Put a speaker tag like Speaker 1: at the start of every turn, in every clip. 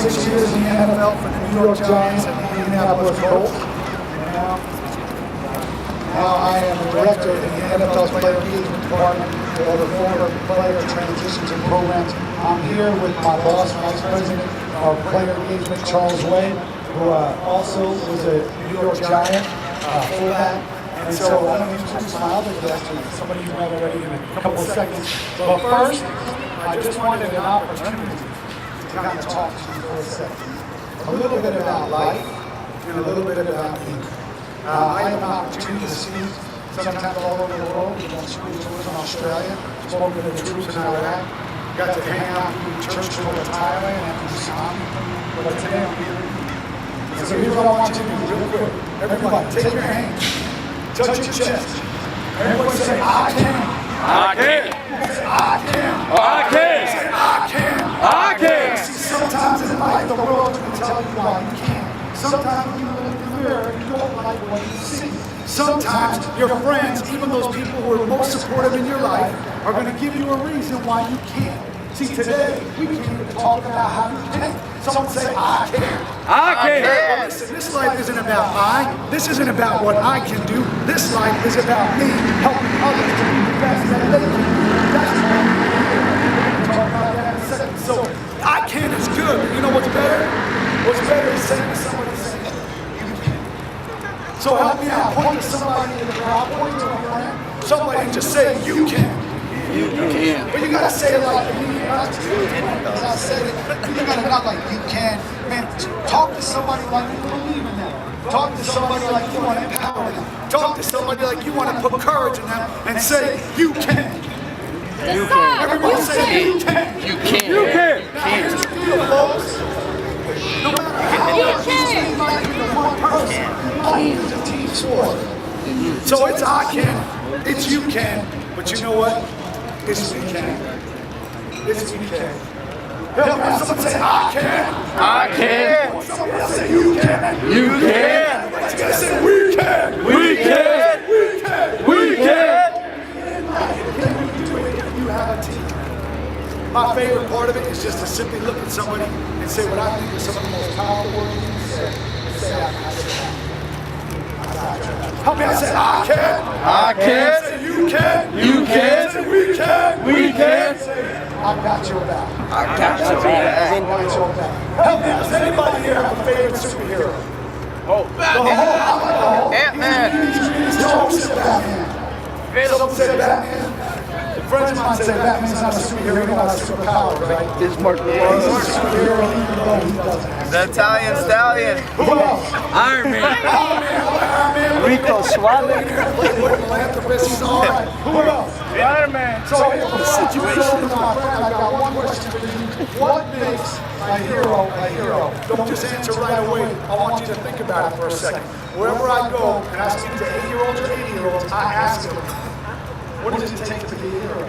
Speaker 1: 6 years in the NFL for the New York Giants and the Indianapolis Colts. Now I am the director in the NFL's Player Engagement Department for the former player transitions and programs. I'm here with my boss, Vice President of Player Engagement, Charles Way, who also was a New York Giant fullback. And so I'm going to introduce my other guest, somebody you met already in a couple of seconds. But first, I just wanted an opportunity to kind of talk to you for a second. A little bit about life and a little bit about me. I had an opportunity to see sometimes all over the world. We've done school tours in Australia, spoken to the troops in Iraq, got to hang out in church school in Thailand after the tsunami. But today I'm here. And so here's what I want you to do real quick. Everybody, take your hand, touch your chest. Everybody say, I can.
Speaker 2: I can.
Speaker 1: Say, I can.
Speaker 2: I can.
Speaker 1: Say, I can.
Speaker 2: I can.
Speaker 1: See, sometimes in life the world can tell you why you can't. Sometimes when you look in the mirror, you don't like what you see. Sometimes your friends, even those people who are most supportive in your life, are going to give you a reason why you can't. See, today, we came to talk about how you can. Someone say, I can.
Speaker 2: I can.
Speaker 1: Well, listen, this life isn't about I. This isn't about what I can do. This life is about me helping others to be the best that they can do. That's why we're talk about that in a second. So, I can is good. But you know what's better? What's better is saying to somebody, say, you can. So help me out. Point to somebody in the crowd. Point to a friend. Somebody just say, you can.
Speaker 2: You can.
Speaker 1: But you gotta say it like me. I said it. You gotta not like you can. Man, talk to somebody like you believe in them. Talk to somebody like you want to empower them. Talk to somebody like you want to put courage in them and say, you can.
Speaker 2: You can.
Speaker 1: Everybody say, you can.
Speaker 2: You can. You can.
Speaker 1: No matter how much you seem like you're the one person, life is a team sport. So it's I can, it's you can, but you know what? It's we can. It's we can. Someone say I can.
Speaker 2: I can.
Speaker 1: Someone else say you can.
Speaker 2: You can.
Speaker 1: Let's go say we can.
Speaker 2: We can.
Speaker 1: We can.
Speaker 2: We can.
Speaker 1: You have a team. My favorite part of it is just to simply look at somebody and say what I think is some of the most powerful words you can say. Say I can. Help me, I say I can.
Speaker 2: I can.
Speaker 1: Say you can.
Speaker 2: You can.
Speaker 1: Say we can.
Speaker 2: We can.
Speaker 1: Say I got your back.
Speaker 2: I got your back.
Speaker 1: I got your back. Help me, does anybody here have a favorite superhero?
Speaker 2: Oh,
Speaker 1: Batman.
Speaker 2: Ant-Man.
Speaker 1: Someone said Batman. Someone said Batman. Friends of mine say Batman's not a superhero, he's not a superpower, right?
Speaker 2: This Mark
Speaker 1: He's a superhero even though he doesn't have
Speaker 3: The Italian Stallion.
Speaker 1: Who else?
Speaker 2: Iron Man.
Speaker 1: Iron Man.
Speaker 2: Rico Suave.
Speaker 1: Philanthropist, he's all right. Who else?
Speaker 2: Spider-Man.
Speaker 1: So before I situation, my friend, I got one question for you. What makes a hero a hero? Don't just answer right away. I want you to think about it for a second. Wherever I go and I speak to 8-year-olds or 80-year-olds, I ask them, what does it take to be a hero?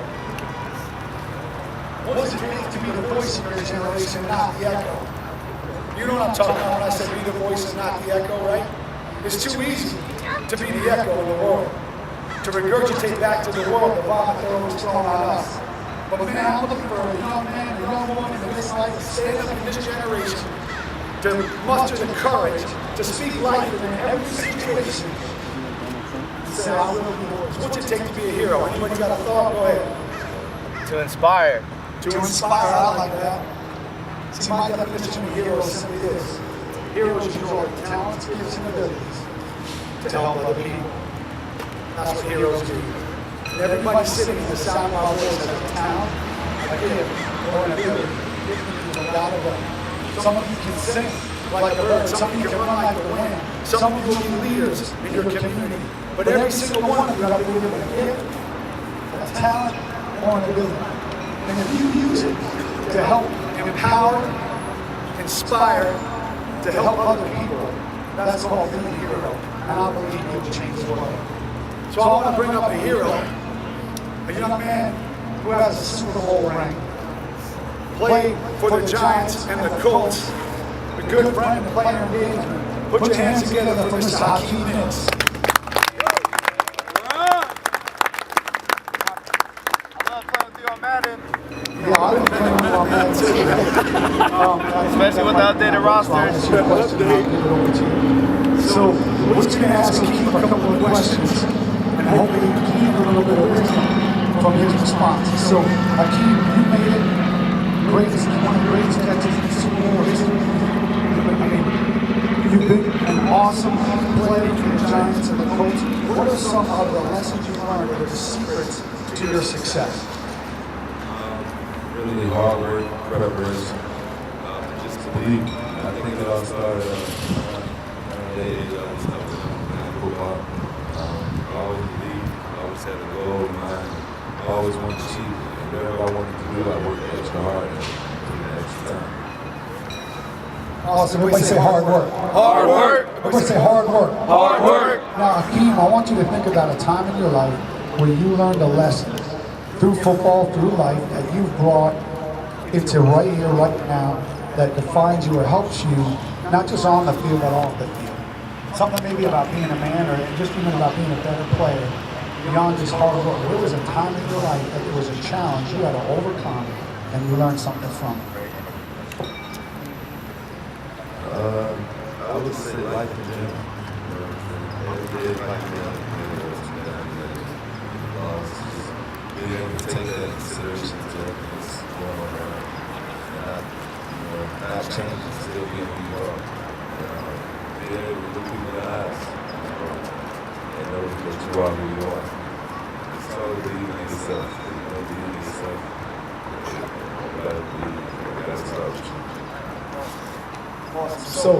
Speaker 1: What does it take to be the voice of your generation, not the echo? You know what I'm talking about when I say be the voice and not the echo, right? It's too easy to be the echo in the world, to regurgitate back to the world the vomit they're always throwing on us. But man, I'm looking for a young man, a young woman in this life to stand up in this generation, to muster the courage, to speak life in every situation. Say, I will be yours. What's it take to be a hero? Anybody got a thought? Go ahead.
Speaker 3: To inspire.
Speaker 1: To inspire, I like that. See, my definition of hero is simply this. Heroes use all their talents, gifts, and abilities to help other people. That's what heroes do. And everybody sitting in the sound of my voice has a talent, a gift, or an ability. No doubt about it. Some of you can sing like a bird. Some of you can run like the wind. Some of you will be leaders in your community. But every single one of you have been given a gift, a talent, or an ability. And if you use it to help empower, inspire, to help other people, that's called being a hero. And I believe you'll change the world. So I want to bring up a hero, a young man who has a Super Bowl ring, played for the Giants and the Colts, a good friend and player engagement. Put your hands together for Mr. Hakeem Nicks.
Speaker 3: Madden.
Speaker 1: Yeah, I've been playing with my man too.
Speaker 3: Especially with the updated rosters.
Speaker 1: So we're just going to ask Keith a couple of questions and hopefully gain a little bit of wisdom from his responses. So Keith, you made it greatest, one of the greatest catches in Super Bowl history. I mean, you've been an awesome player for the Giants and the Colts. What are some of the lessons you learned or the secrets to your success?
Speaker 4: Really hard work, preparation, just believe. I think it all started at the age I was playing football. I always believed, I always had a goal in mind, I always wanted to achieve it. And whatever I wanted to do, I worked extra hard and took the extra time.
Speaker 1: Awesome. Everybody say hard work.
Speaker 2: Hard work.
Speaker 1: Everybody say hard work.
Speaker 2: Hard work.
Speaker 1: Now, Hakeem, I want you to think about a time in your life where you learned a lesson through football, through life, that you've brought into right here, right now, that defines you or helps you, not just on the field, but off the field. Something maybe about being a man or just even about being a better player, beyond just hard work. There was a time in your life that there was a challenge you had to overcome and you learned something from it.
Speaker 4: I would say life in general. Every day is like that. Being able to take that into consideration to what's going on around. And not changing, still being who you are. Being able to look people in the eyes and know that you are who you are. It's all believing in yourself. Believe in yourself. You gotta believe. You gotta start with you.
Speaker 1: So,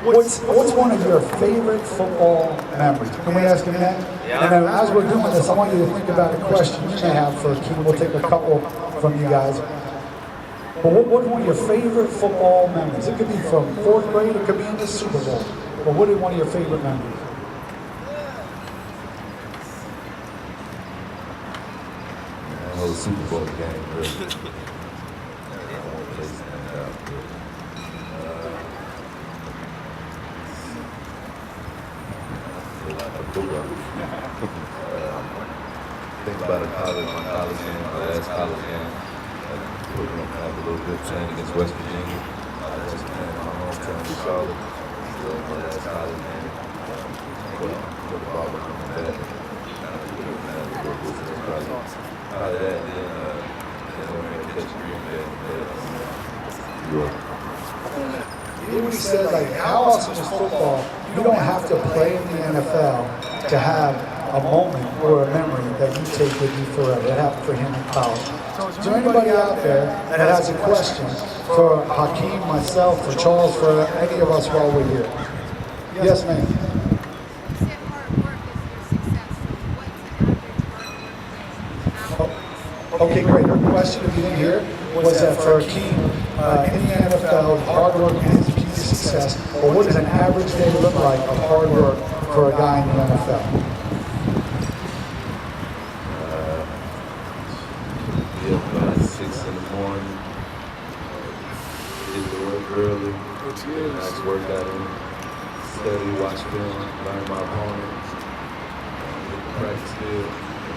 Speaker 1: what's one of your favorite football memories? Can we ask him that?
Speaker 3: Yeah.
Speaker 1: And then as we're doing this, I want you to think about a question you may have for Keith. We'll take a couple from you guys. But what's one of your favorite football memories? It could be from 4th grade, it could be in the Super Bowl. But what is one of your favorite memories?
Speaker 4: The whole Super Bowl game, really. I won't play stand out, but football. Think about a college, my college game, my last college game. We're going to have a little bit playing against West Virginia. West Virginia, my hometown in Charlotte. So my last college game. Put the ball behind my back. Probably that, then we're going to catch Green Bay.
Speaker 1: When he said, like, how awesome is football? You don't have to play in the NFL to have a moment or a memory that you take with you forever. That happened for him in college. Is there anybody out there that has a question for Hakeem, myself, for Charles, for any of us while we're here? Yes, ma'am. Okay, great. Her question, if you didn't hear, was that for Hakeem, in the NFL, hard work is the key to success. But what does an average day look like of hard work for a guy in the NFL?
Speaker 4: Get up about 6 in the morning. Get to work early. Get a nice workout in. Study, watch film, learn my opponent. Get the practice field.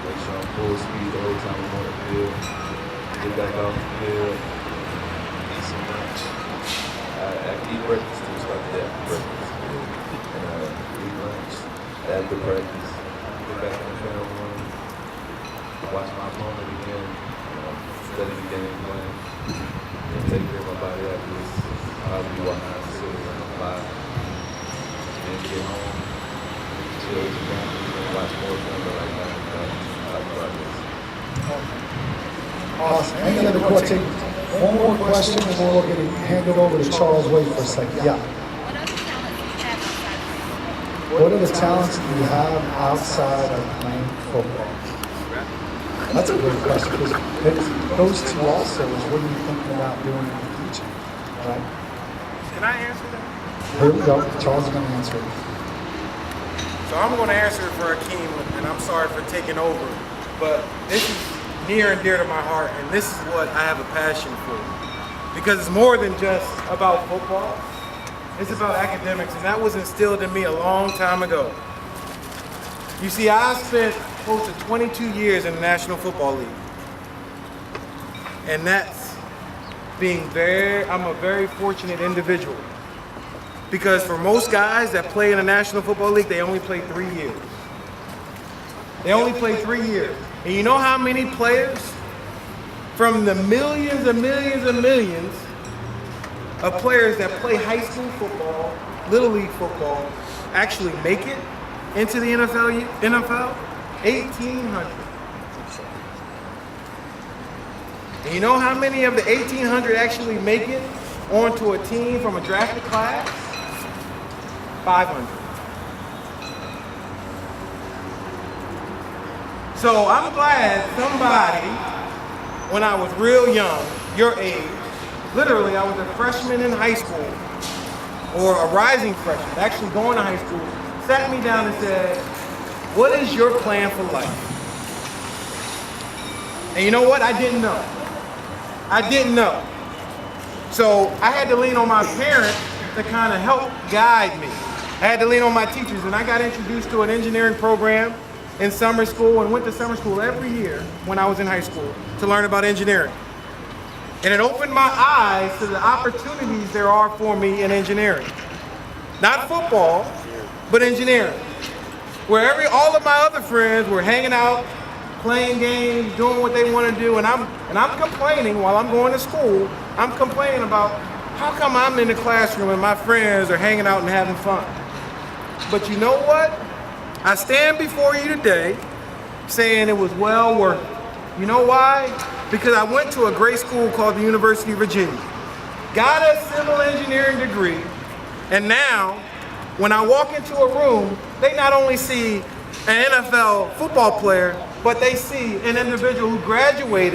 Speaker 4: Make sure I'm full speed the whole time I'm on the field. Get back off the field. Eat some lunch. After eat breakfast, we start the day after breakfast. And eat lunch. After practice, get back in the film room. Watch my opponent again. Study the game plan. And take care of my body afterwards. Probably walk out and sit around 5. Then get home. Chill with the family. And watch more film like that.
Speaker 1: Awesome. Any other question? One more question, and then we'll get it handed over to Charles. Wait for a second. Yeah. What are the talents you have outside of playing football? That's a great question, because it goes to also is what are you thinking about doing in the future, right?
Speaker 2: Can I answer that?
Speaker 1: Here we go. Charles is going to answer it.
Speaker 2: So I'm going to answer it for Hakeem, and I'm sorry for taking over. But this is near and dear to my heart, and this is what I have a passion for. Because it's more than just about football. It's about academics, and that was instilled in me a long time ago. You see, I spent close to 22 years in the National Football League. And that's I'm a very fortunate individual. Because for most guys that play in the National Football League, they only play 3 years. They only play 3 years. And you know how many players from the millions and millions and millions of players that play high school football, little league football, actually make it into the NFL? 1,800. And you know how many of the 1,800 actually make it onto a team from a drafted class? 500. So I'm glad somebody, when I was real young, your age, literally I was a freshman in high school, or a rising freshman, actually going to high school, sat me down and said, what is your plan for life? And you know what? I didn't know. I didn't know. So I had to lean on my parents to kind of help guide me. I had to lean on my teachers, and I got introduced to an engineering program in summer school and went to summer school every year when I was in high school to learn about engineering. And it opened my eyes to the opportunities there are for me in engineering. Not football, but engineering. Where all of my other friends were hanging out, playing games, doing what they want to do, and I'm complaining while I'm going to school. I'm complaining about how come I'm in the classroom and my friends are hanging out and having fun. But you know what? I stand before you today saying it was well worth it. You know why? Because I went to a great school called the University of Virginia, got a civil engineering degree, and now when I walk into a room, they not only see an NFL football player, but they see an individual who graduated